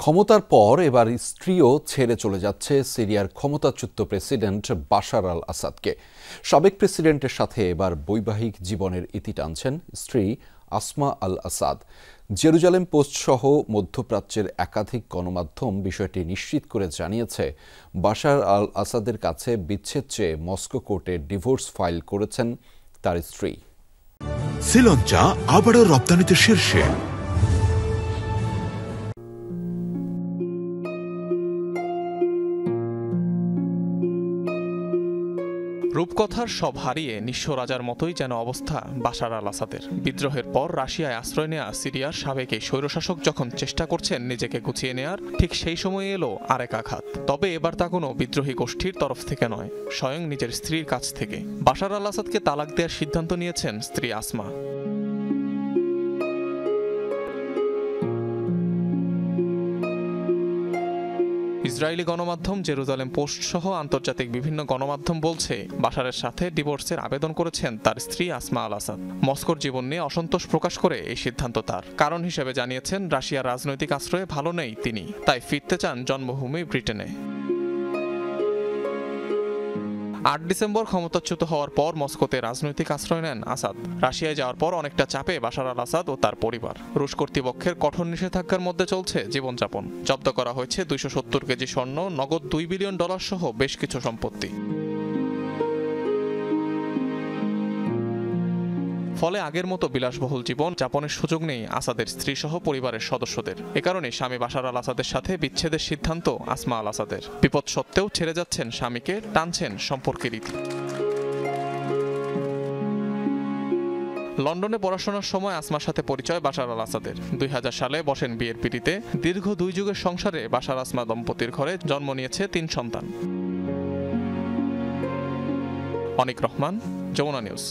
ক্ষমতার পর এবার স্ত্রীও ছেড়ে চলে যাচ্ছে সিরিয়ার ক্ষমতাচ্যুত প্রেসিডেন্ট বাশার আল আসাদকে। সাবেক প্রেসিডেন্টের সাথে এবার বৈবাহিক জীবনের ইতি টানছেন স্ত্রী আসমা আল আসাদ। জেরুজালেম পোস্ট সহ মধ্যপ্রাচ্যের একাধিক গণমাধ্যম বিষয়টি নিশ্চিত করে জানিয়েছে, বাশার আল আসাদের কাছে বিচ্ছেদ চেয়ে মস্কো কোর্টে ডিভোর্স ফাইল করেছেন তার স্ত্রী। শ্রীলঙ্কা আবারও রপ্তানিতে শীর্ষে। রূপকথার সব হারিয়ে নিঃস্ব রাজার মতোই যেন অবস্থা বাশার আল আসাদের। বিদ্রোহের পর রাশিয়ায় আশ্রয় নেয়া সিরিয়ার সাবেক এই স্বৈরশাসক যখন চেষ্টা করছেন নিজেকে গুছিয়ে নেয়ার, ঠিক সেই সময়ে এলো আরেক আঘাত। তবে এবার তা কোনো বিদ্রোহী গোষ্ঠীর তরফ থেকে নয়, স্বয়ং নিজের স্ত্রীর কাছ থেকে। বাশার আল আসাদকে তালাক দেওয়ার সিদ্ধান্ত নিয়েছেন স্ত্রী আসমা। ইসরায়েলি গণমাধ্যম জেরুজালেম পোস্ট সহ আন্তর্জাতিক বিভিন্ন গণমাধ্যম বলছে, বাশারের সাথে ডিভোর্সের আবেদন করেছেন তার স্ত্রী আসমা আল আসাদ। মস্কোর জীবন নিয়ে অসন্তোষ প্রকাশ করে এই সিদ্ধান্ত তার। কারণ হিসেবে জানিয়েছেন, রাশিয়ার রাজনৈতিক আশ্রয়ে ভালো নেই তিনি, তাই ফিরতে চান জন্মভূমি ব্রিটেনে। ৮ ডিসেম্বর ক্ষমতাচ্যুত হওয়ার পর মস্কোতে রাজনৈতিক আশ্রয় নেন আসাদ। রাশিয়ায় যাওয়ার পর অনেকটা চাপে বাশার আল আসাদ ও তার পরিবার। রুশ কর্তৃপক্ষের কঠোর নিষেধাজ্ঞার মধ্যে চলছে জীবনযাপন। জব্দ করা হয়েছে ২৭০ কেজি স্বর্ণ, নগদ $2 বিলিয়ন সহ বেশ কিছু সম্পত্তি। ফলে আগের মতো বিলাসবহুল জীবন যাপনের সুযোগ নেই আসাদের স্ত্রী সহ পরিবারের সদস্যদের। এ কারণে স্বামী বাশার আল আসাদের সাথে বিচ্ছেদের সিদ্ধান্ত আসমা আল আসাদের। বিপদ সত্ত্বেও ছেড়ে যাচ্ছেন স্বামীকে, টানছেন সম্পর্কের ইতি। লন্ডনে পড়াশোনার সময় আসমার সাথে পরিচয় বাশার আল আসাদের। ২০০০ সালে বসেন বিয়ের পিঁড়িতে। দীর্ঘ ২ যুগের সংসারে বাশার আসমা দম্পতির ঘরে জন্ম নিয়েছে ৩ সন্তান। অনিক রহমান, যমুনা নিউজ।